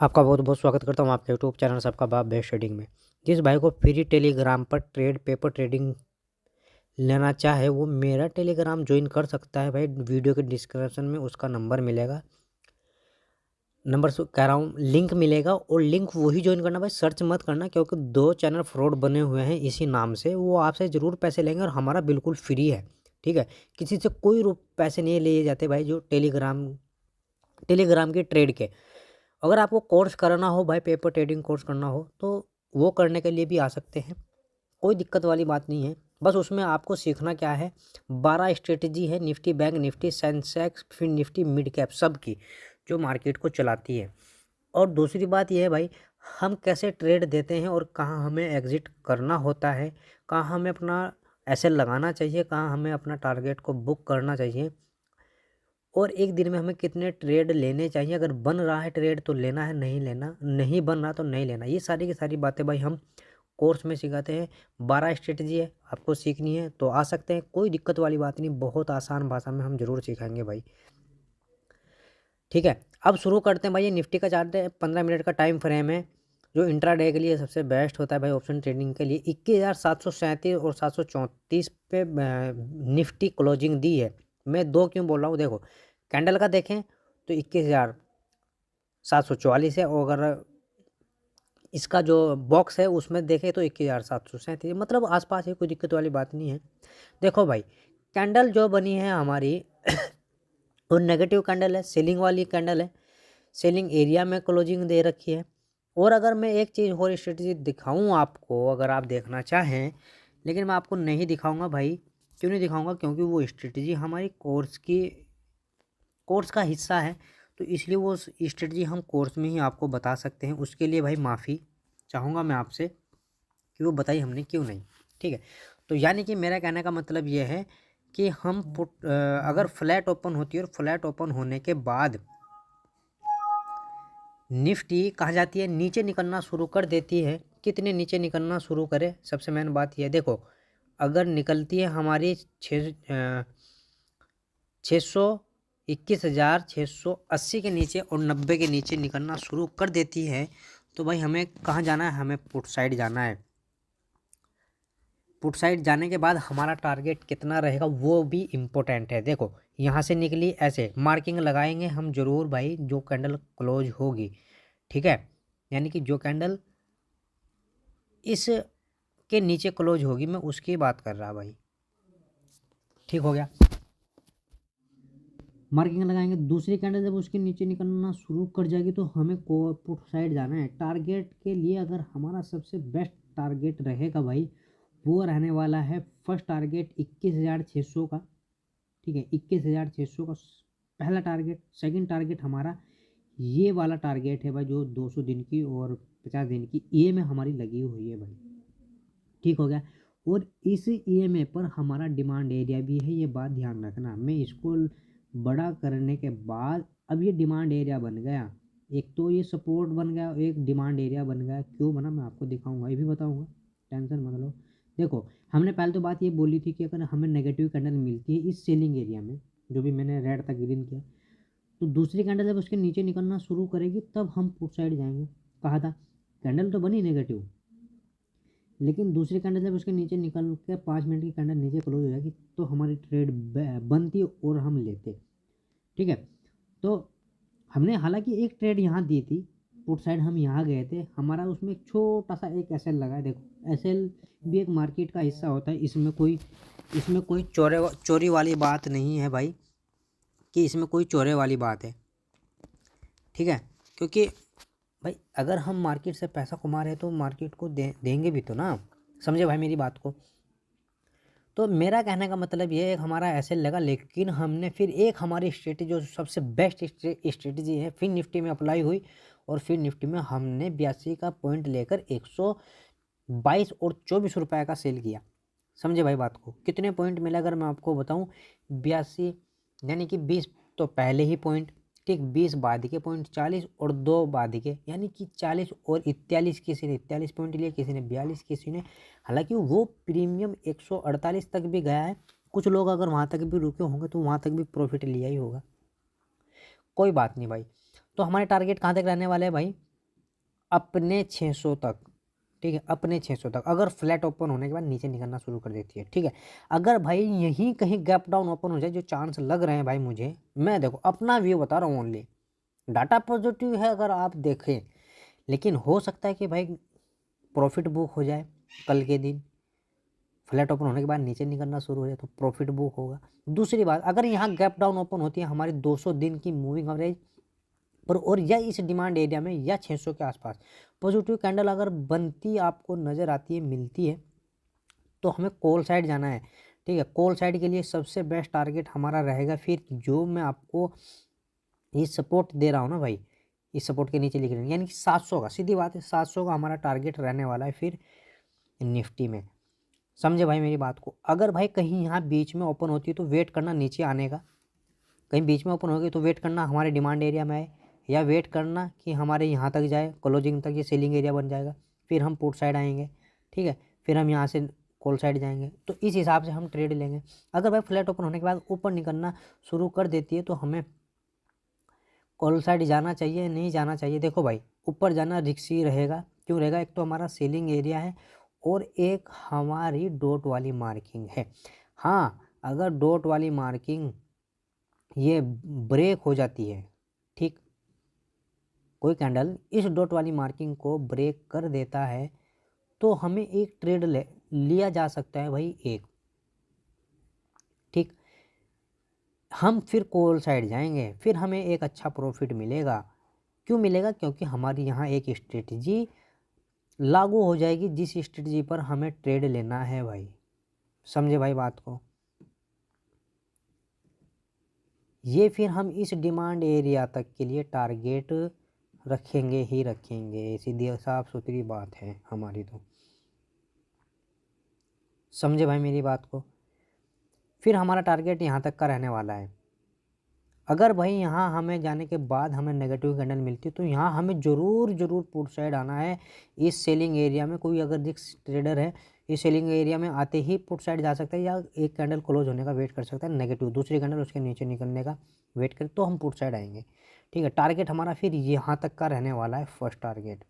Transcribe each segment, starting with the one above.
आपका बहुत बहुत स्वागत करता हूँ आपके यूट्यूब चैनल सबका बाप बेस्ट ट्रेडिंग में। जिस भाई को फ्री टेलीग्राम पर पेपर ट्रेडिंग लेना चाहे वो मेरा टेलीग्राम ज्वाइन कर सकता है भाई। वीडियो के डिस्क्रिप्शन में उसका नंबर मिलेगा, नंबर से कह रहा हूँ लिंक मिलेगा, और लिंक वही ज्वाइन करना भाई, सर्च मत करना, क्योंकि 2 चैनल फ्रॉड बने हुए हैं इसी नाम से। वो आपसे ज़रूर पैसे लेंगे और हमारा बिल्कुल फ्री है, ठीक है। किसी से कोई पैसे नहीं लिए जाते भाई जो टेलीग्राम के ट्रेड के। अगर आपको कोर्स करना हो भाई, पेपर ट्रेडिंग कोर्स करना हो तो वो करने के लिए भी आ सकते हैं, कोई दिक्कत वाली बात नहीं है। बस उसमें आपको सीखना क्या है, 12 स्ट्रेटजी है निफ्टी बैंक निफ्टी सेंसेक्स फिर निफ्टी मिड कैप सब की, जो मार्केट को चलाती है। और दूसरी बात यह है भाई, हम कैसे ट्रेड देते हैं और कहाँ हमें एग्जिट करना होता है, कहाँ हमें अपना एसएल लगाना चाहिए, कहाँ हमें अपना टारगेट को बुक करना चाहिए, और एक दिन में हमें कितने ट्रेड लेने चाहिए। अगर बन रहा है ट्रेड तो लेना है, नहीं लेना, नहीं बन रहा तो नहीं लेना। ये सारी की सारी बातें भाई हम कोर्स में सिखाते हैं। 12 स्ट्रेटजी है, आपको सीखनी है तो आ सकते हैं, कोई दिक्कत वाली बात नहीं, बहुत आसान भाषा में हम जरूर सिखाएंगे भाई, ठीक है। अब शुरू करते हैं भाई। ये निफ्टी का चार्ट है, 15 मिनट का टाइम फ्रेम है, जो इंट्राडे के लिए सबसे बेस्ट होता है भाई, ऑप्शन ट्रेडिंग के लिए। 21,737 और 734 पे निफ्टी क्लोजिंग दी है। मैं दो क्यों बोल रहा हूँ, देखो कैंडल का देखें तो 21,744 है, और अगर इसका जो बॉक्स है उसमें देखें तो 21,737, मतलब आसपास है, कोई दिक्कत वाली बात नहीं है। देखो भाई, कैंडल जो बनी है हमारी वो नेगेटिव कैंडल है, सेलिंग वाली कैंडल है, सेलिंग एरिया में क्लोजिंग दे रखी है। और अगर मैं एक चीज़ और स्ट्रेटजी दिखाऊं आपको, अगर आप देखना चाहें, लेकिन मैं आपको नहीं दिखाऊंगा भाई। क्यों नहीं दिखाऊंगा, क्योंकि वो स्ट्रेटजी हमारी कोर्स का हिस्सा है, तो इसलिए वो स्ट्रेटजी हम कोर्स में ही आपको बता सकते हैं। उसके लिए भाई माफ़ी चाहूँगा मैं आपसे कि वो बताई हमने क्यों नहीं, ठीक है। तो यानी कि मेरा कहने का मतलब ये है कि हम अगर फ्लैट ओपन होती है और फ्लैट ओपन होने के बाद निफ्टी कहाँ जाती है, नीचे निकलना शुरू कर देती है। कितने नीचे निकलना शुरू करे, सबसे मेन बात यह देखो, अगर निकलती है हमारी 621,680 के नीचे और 90 के नीचे निकलना शुरू कर देती है, तो भाई हमें कहाँ जाना है, हमें पुट साइड जाना है। पुट साइड जाने के बाद हमारा टारगेट कितना रहेगा वो भी इम्पोर्टेंट है। देखो यहाँ से निकली, ऐसे मार्किंग लगाएंगे हम जरूर भाई, जो कैंडल क्लोज होगी, ठीक है। यानी कि जो कैंडल इस के नीचे क्लोज होगी, मैं उसकी बात कर रहा भाई, ठीक हो गया। मार्किंग लगाएंगे, दूसरी कैंडल जब उसके नीचे निकलना शुरू कर जाएगी तो हमें पुट साइड जाना है। टारगेट के लिए अगर हमारा सबसे बेस्ट टारगेट रहेगा भाई, वो रहने वाला है फर्स्ट टारगेट 21,600 का, ठीक है। 21,600 का पहला टारगेट। सेकंड टारगेट हमारा ये वाला टारगेट है भाई, जो 200 दिन की और 50 दिन की ईएमए हमारी लगी हुई है भाई, ठीक हो गया। और इस ईएमए पर हमारा डिमांड एरिया भी है, ये बात ध्यान रखना। मैं इसको बड़ा करने के बाद अब ये डिमांड एरिया बन गया, एक तो ये सपोर्ट बन गया, एक डिमांड एरिया बन गया। क्यों बना मैं आपको दिखाऊंगा, ये भी बताऊंगा, टेंशन मत लो। देखो हमने पहले तो बात ये बोली थी कि अगर हमें नेगेटिव कैंडल मिलती है इस सेलिंग एरिया में, जो भी मैंने रेड तक ग्रीन किया, तो दूसरी कैंडल जब उसके नीचे निकलना शुरू करेगी तब हम पुट साइड जाएंगे। कहा था, कैंडल तो बनी नेगेटिव, लेकिन दूसरी कैंडल जब उसके नीचे निकल के 5 मिनट की कैंडल नीचे क्लोज हो जाएगी तो हमारी ट्रेड बनती और हम लेते, ठीक है। तो हमने हालांकि एक ट्रेड यहाँ दी थी, पुट साइड हम यहाँ गए थे, हमारा उसमें एक छोटा सा एक एसएल लगा है। देखो एसएल भी एक मार्केट का हिस्सा होता है, इसमें कोई चोरी वाली बात नहीं है भाई, कि इसमें कोई चोरे वाली बात है, ठीक है। क्योंकि भाई अगर हम मार्केट से पैसा कमा रहे हैं तो मार्केट को देंगे भी तो ना, समझे भाई मेरी बात को। तो मेरा कहने का मतलब ये है, हमारा ऐसे लगा, लेकिन हमने फिर एक हमारी स्ट्रेटजी जो सबसे बेस्ट स्ट्रेटजी है फिर निफ्टी में अप्लाई हुई, और फिर निफ्टी में हमने 82 का पॉइंट लेकर 122 और 24 रुपये का सेल किया। समझे भाई बात को, कितने पॉइंट मिला अगर मैं आपको बताऊं, 82 यानी कि 20 तो पहले ही पॉइंट, ठीक, 20 बाद के पॉइंट 40 और 2 बाद के, यानी कि 40 और 41, किसी ने 41 पॉइंट लिए, किसी ने 42, किसी ने, हालांकि वो प्रीमियम 148 तक भी गया है। कुछ लोग अगर वहाँ तक भी रुके होंगे तो वहाँ तक भी प्रॉफिट लिया ही होगा, कोई बात नहीं भाई। तो हमारे टारगेट कहाँ तक रहने वाले हैं भाई, अपने 600 तक, ठीक है, अपने 600 तक। अगर फ्लैट ओपन होने के बाद नीचे निकलना शुरू कर देती है, ठीक है, अगर भाई यहीं कहीं गैप डाउन ओपन हो जाए, जो चांस लग रहे हैं भाई मुझे, मैं देखो अपना व्यू बता रहा हूँ ओनली, डाटा पॉजिटिव है अगर आप देखें, लेकिन हो सकता है कि भाई प्रॉफिट बुक हो जाए कल के दिन, फ्लैट ओपन होने के बाद नीचे निकलना शुरू हो जाए तो प्रॉफिट बुक होगा। दूसरी बात, अगर यहाँ गैप डाउन ओपन होती है हमारी 200 दिन की मूविंग एवरेज पर, और या इस डिमांड एरिया में या 600 के आसपास पॉजिटिव कैंडल अगर बनती आपको नज़र आती है, मिलती है, तो हमें कॉल साइड जाना है, ठीक है। कॉल साइड के लिए सबसे बेस्ट टारगेट हमारा रहेगा फिर जो मैं आपको ये सपोर्ट दे रहा हूँ ना भाई, इस सपोर्ट के नीचे लिख रहे हैं, यानी कि 700 का, सीधी बात है 700 का हमारा टारगेट रहने वाला है फिर निफ्टी में। समझे भाई मेरी बात को। अगर भाई कहीं यहाँ बीच में ओपन होती है तो वेट करना नीचे आने का, कहीं बीच में ओपन होगी तो वेट करना हमारे डिमांड एरिया में आए, या वेट करना कि हमारे यहाँ तक जाए, क्लोजिंग तक ये सेलिंग एरिया बन जाएगा, फिर हम पुट साइड आएंगे, ठीक है, फिर हम यहाँ से कॉल साइड जाएंगे, तो इस हिसाब से हम ट्रेड लेंगे। अगर भाई फ्लैट ओपन होने के बाद ऊपर निकलना शुरू कर देती है तो हमें कॉल साइड जाना चाहिए, नहीं जाना चाहिए। देखो भाई ऊपर जाना रिस्की रहेगा, क्यों रहेगा, एक तो हमारा सेलिंग एरिया है और एक हमारी डॉट वाली मार्किंग है। हाँ, अगर डॉट वाली मार्किंग ये ब्रेक हो जाती है, ठीक, कोई कैंडल इस डॉट वाली मार्किंग को ब्रेक कर देता है तो हमें एक ट्रेड लिया जा सकता है भाई एक, ठीक, हम फिर कॉल साइड जाएंगे, फिर हमें एक अच्छा प्रॉफिट मिलेगा। क्यों मिलेगा, क्योंकि हमारी यहाँ एक स्ट्रेटजी लागू हो जाएगी जिस स्ट्रेटजी पर हमें ट्रेड लेना है भाई। समझे भाई बात को। ये फिर हम इस डिमांड एरिया तक के लिए टारगेट रखेंगे ही रखेंगे, सीधी साफ सुथरी बात है हमारी तो। समझे भाई मेरी बात को। फिर हमारा टारगेट यहाँ तक का रहने वाला है। अगर भाई यहाँ हमें जाने के बाद हमें नेगेटिव कैंडल मिलती है तो यहाँ हमें ज़रूर पुट साइड आना है इस सेलिंग एरिया में। कोई अगर रिस्क ट्रेडर है इस सेलिंग एरिया में आते ही पुट साइड जा सकता है, या एक कैंडल क्लोज होने का वेट कर सकता है नेगेटिव, दूसरी कैंडल उसके नीचे निकलने का वेट कर, तो हम पुट साइड आएंगे, ठीक है। टारगेट हमारा फिर यहाँ तक का रहने वाला है फर्स्ट टारगेट।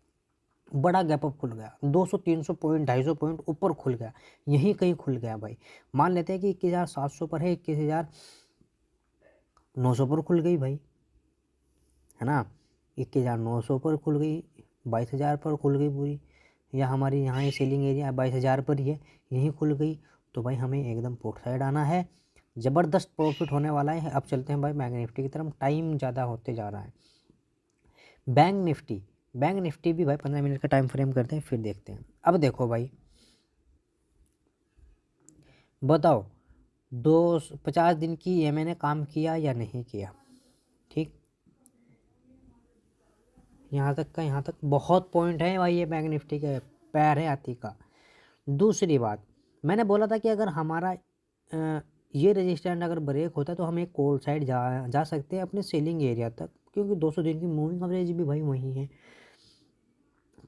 बड़ा गैप अप खुल गया, 200-300 पॉइंट 250 पॉइंट ऊपर खुल गया, यहीं कहीं खुल गया भाई। मान लेते हैं कि 21,700 पर है, 21,900 पर खुल गई भाई, है ना, 21,900 पर खुल गई, 22,000 पर खुल गई पूरी, या हमारी यहाँ ये सेलिंग एरिया 22,000 पर ही है, यहीं खुल गई, तो भाई हमें एकदम पोर्ट साइड आना है। ज़बरदस्त प्रॉफिट होने वाला है। अब चलते हैं भाई बैंक निफ्टी की तरफ, टाइम ज़्यादा होते जा रहा है। बैंक निफ्टी भी भाई 15 मिनट का टाइम फ्रेम करते हैं फिर देखते हैं। अब देखो भाई, बताओ 50 दिन की ये मैंने काम किया या नहीं किया, ठीक, यहाँ तक बहुत पॉइंट है भाई, ये बैंक निफ्टी के पैर है हाथी का। दूसरी बात, मैंने बोला था कि अगर हमारा ये रेजिस्टेंस अगर ब्रेक होता है तो हम एक कॉल साइड जा सकते हैं अपने सेलिंग एरिया तक, क्योंकि 200 दिन की मूविंग एवरेज भी भाई वही है।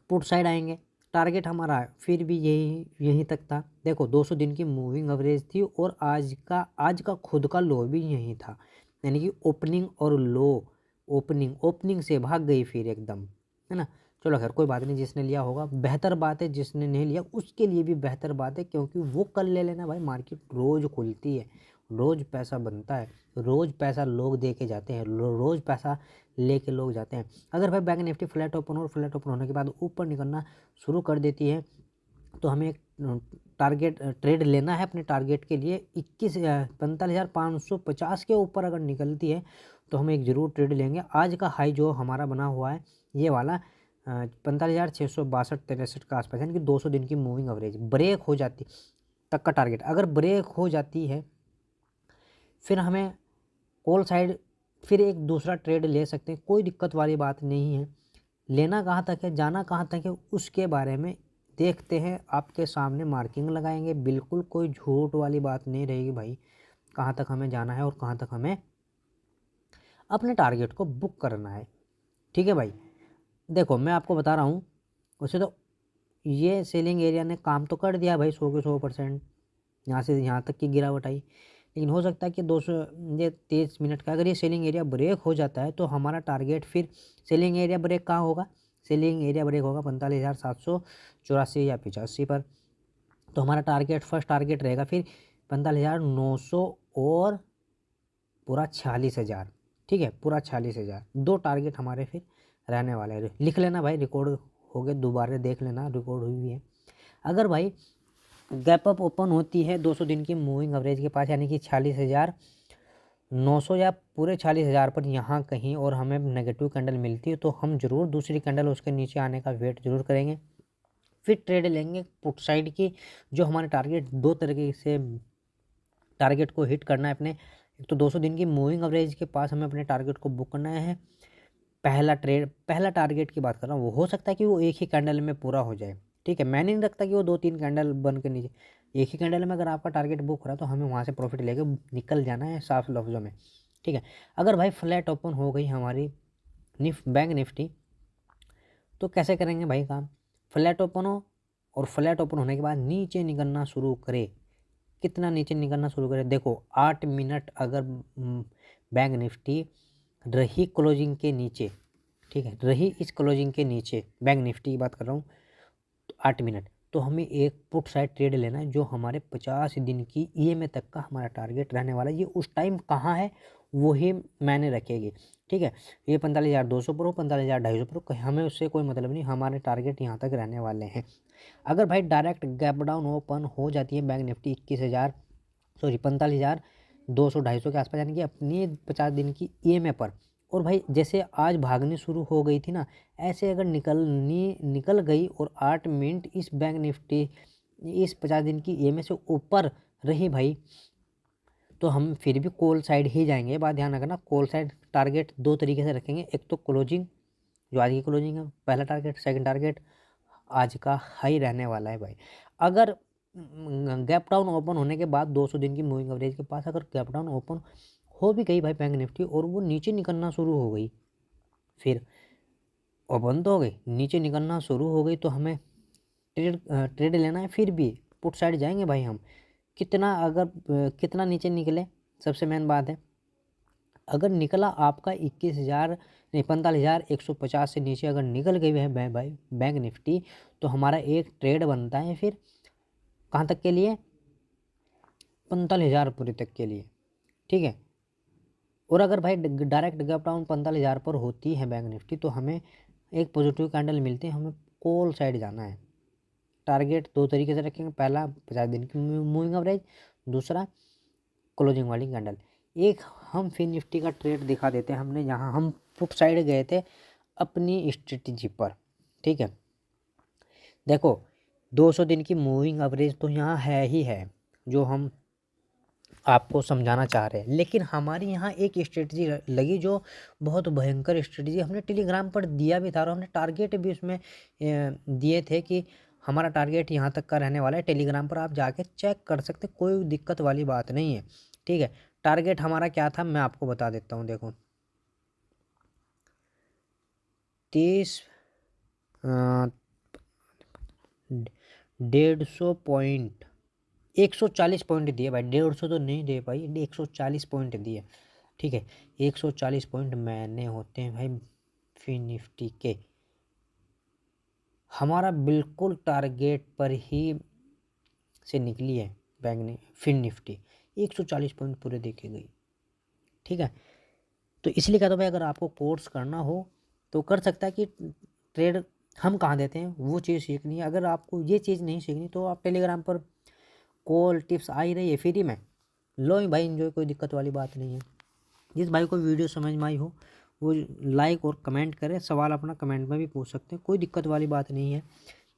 पुट साइड आएंगे, टारगेट हमारा फिर भी यहीं तक था। देखो 200 दिन की मूविंग एवरेज थी और आज का खुद का लो भी यहीं था, यानी कि ओपनिंग और लो, ओपनिंग से भाग गई फिर एकदम, है ना। चलो खैर कोई बात नहीं, जिसने लिया होगा बेहतर बात है, जिसने नहीं लिया उसके लिए भी बेहतर बात है, क्योंकि वो कल ले लेना भाई। मार्केट रोज़ खुलती है, रोज़ पैसा बनता है, रोज़ पैसा लोग दे के जाते हैं, रोज़ पैसा लेके लोग जाते हैं। अगर भाई बैंक निफ्टी फ्लैट ओपन होने के बाद ऊपर निकलना शुरू कर देती है तो हमें एक टारगेट ट्रेड लेना है अपने टारगेट के लिए। 45,550 के ऊपर अगर निकलती है तो हम एक ज़रूर ट्रेड लेंगे। आज का हाई जो हमारा बना हुआ है ये वाला 45,662-63 का आसपास, यानी कि 200 दिन की मूविंग एवरेज ब्रेक हो जाती तक का टारगेट अगर ब्रेक हो जाती है, फिर हमें कॉल साइड फिर एक दूसरा ट्रेड ले सकते हैं, कोई दिक्कत वाली बात नहीं है। लेना कहाँ तक है, जाना कहाँ तक है, उसके बारे में देखते हैं, आपके सामने मार्किंग लगाएंगे, बिल्कुल कोई झूठ वाली बात नहीं रहेगी भाई। कहाँ तक हमें जाना है और कहाँ तक हमें अपने टारगेट को बुक करना है, ठीक है भाई। देखो मैं आपको बता रहा हूँ, वैसे तो ये सेलिंग एरिया ने काम तो कर दिया भाई, 100 के 100%, यहाँ से यहाँ तक की गिरावट आई, लेकिन हो सकता है कि 223 मिनट का अगर ये सेलिंग एरिया ब्रेक हो जाता है तो हमारा टारगेट फिर सेलिंग एरिया ब्रेक कहाँ होगा, सेलिंग एरिया ब्रेक होगा 45,784 या 85 पर। तो हमारा टारगेट फर्स्ट टारगेट रहेगा फिर 45,900 और पूरा 46,000। ठीक है, पूरा 46,000, 2 टारगेट हमारे फिर रहने वाले हैं। लिख लेना भाई, रिकॉर्ड हो गए, दोबारा देख लेना, रिकॉर्ड हुई है। अगर भाई गैप अप ओपन होती है 200 दिन की मूविंग एवरेज के पास, यानी कि 46,900 या पूरे 46,000 पर यहाँ कहीं, और हमें नेगेटिव कैंडल मिलती है तो हम जरूर दूसरी कैंडल उसके नीचे आने का वेट जरूर करेंगे। फिर ट्रेड लेंगे पुट साइड की, जो हमारे टारगेट 2 तरीके से टारगेट को हिट करना है अपने। एक तो 200 दिन की मूविंग एवरेज के पास हमें अपने टारगेट को बुक करना है। पहला टारगेट की बात कर रहा हूँ, वो हो सकता है कि वो एक ही कैंडल में पूरा हो जाए। ठीक है, मैंने नहीं रखता कि वो 2-3 कैंडल बन के नीचे, एक ही कैंडल में अगर आपका टारगेट बुक हो रहा है तो हमें वहाँ से प्रॉफिट लेके निकल जाना है साफ लफ्ज़ों में। ठीक है, अगर भाई फ्लैट ओपन हो गई हमारी बैंक निफ्टी, तो कैसे करेंगे भाई काम, फ्लैट ओपन हो और फ्लैट ओपन होने के बाद नीचे निकलना शुरू करे। कितना नीचे निकलना शुरू करे, देखो 8 मिनट अगर बैंक निफ्टी रही क्लोजिंग के नीचे, ठीक है, रही इस क्लोजिंग के नीचे, बैंक निफ्टी की बात कर रहा हूँ, तो 8 मिनट, तो हमें एक पुट साइड ट्रेड लेना है जो हमारे 50 दिन की ईएमए तक का हमारा टारगेट रहने वाला है। ये उस टाइम कहाँ है वही मैंने रखेगी। ठीक है, ये 45,200 पर हो, 45,250 पर हो, हमें उससे कोई मतलब नहीं, हमारे टारगेट यहाँ तक रहने वाले हैं। अगर भाई डायरेक्ट गैप डाउन ओपन हो जाती है बैंक निफ्टी 45,200 के आसपास, यानी कि अपनी 50 दिन की ईएमए पर, और भाई जैसे आज भागनी शुरू हो गई थी ना, ऐसे अगर निकल गई और 8 मिनट इस बैंक निफ्टी इस 50 दिन की ईएमए से ऊपर रही भाई, तो हम फिर भी कॉल साइड ही जाएंगे। बात ध्यान रखना, कॉल साइड टारगेट 2 तरीके से रखेंगे, एक तो क्लोजिंग, जो आज की क्लोजिंग है पहला टारगेट, सेकंड टारगेट आज का हाई रहने वाला है भाई। अगर गैप डाउन ओपन होने के बाद 200 दिन की मूविंग एवरेज के पास अगर गैप डाउन ओपन हो भी गई भाई बैंक निफ्टी और वो नीचे निकलना शुरू हो गई, फिर ओपन तो हो गई, नीचे निकलना शुरू हो गई, तो हमें ट्रेड लेना है। फिर भी पुट साइड जाएंगे भाई हम, कितना नीचे निकले, सबसे मेन बात है। अगर निकला आपका 45,150 से नीचे अगर निकल गई है भाई बैंक निफ्टी, तो हमारा एक ट्रेड बनता है फिर कहाँ तक के लिए, 45,000 पूरे तक के लिए। ठीक है, और अगर भाई डायरेक्ट गैप डाउन 45,000 पर होती है बैंक निफ्टी, तो हमें एक पॉजिटिव कैंडल मिलती है, हमें कॉल साइड जाना है। टारगेट 2 तरीके से रखेंगे, पहला 50 दिन की मूविंग एवरेज, दूसरा क्लोजिंग वाली कैंडल। एक हम फिर निफ्टी का ट्रेड दिखा देते हैं, हमने यहाँ हम पुट साइड गए थे अपनी स्ट्रेटजी पर। ठीक है, देखो 200 दिन की मूविंग एवरेज तो यहाँ है ही है जो हम आपको समझाना चाह रहे हैं, लेकिन हमारी यहाँ एक स्ट्रेटजी लगी जो बहुत भयंकर स्ट्रेटजी, हमने टेलीग्राम पर दिया भी था और हमने टारगेट भी उसमें दिए थे कि हमारा टारगेट यहाँ तक का रहने वाला है। टेलीग्राम पर आप जाके चेक कर सकते, कोई दिक्कत वाली बात नहीं है। ठीक है, टारगेट हमारा क्या था मैं आपको बता देता हूँ, देखो 150 पॉइंट 140 पॉइंट दिए भाई, 150 तो नहीं दे पाई, 140 पॉइंट दिए। ठीक है, 140 पॉइंट मैंने होते हैं भाई फिन निफ्टी के, हमारा बिल्कुल टारगेट पर ही से निकली है बैंक ने फिन निफ्टी, 140 पॉइंट पूरे देखे गई। ठीक है, तो इसलिए कहता हूँ भाई अगर आपको कोर्स करना हो तो कर सकता है कि ट्रेड हम कहाँ देते हैं वो चीज़ सीखनी है। अगर आपको ये चीज़ नहीं सीखनी तो आप टेलीग्राम पर कॉल टिप्स आ ही रही है फ्री में, लो ही भाई इन्जॉय, कोई दिक्कत वाली बात नहीं है। जिस भाई को वीडियो समझ में आई हो वो लाइक और कमेंट करें, सवाल अपना कमेंट में भी पूछ सकते हैं, कोई दिक्कत वाली बात नहीं है।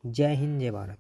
जय हिंद, जय भारत।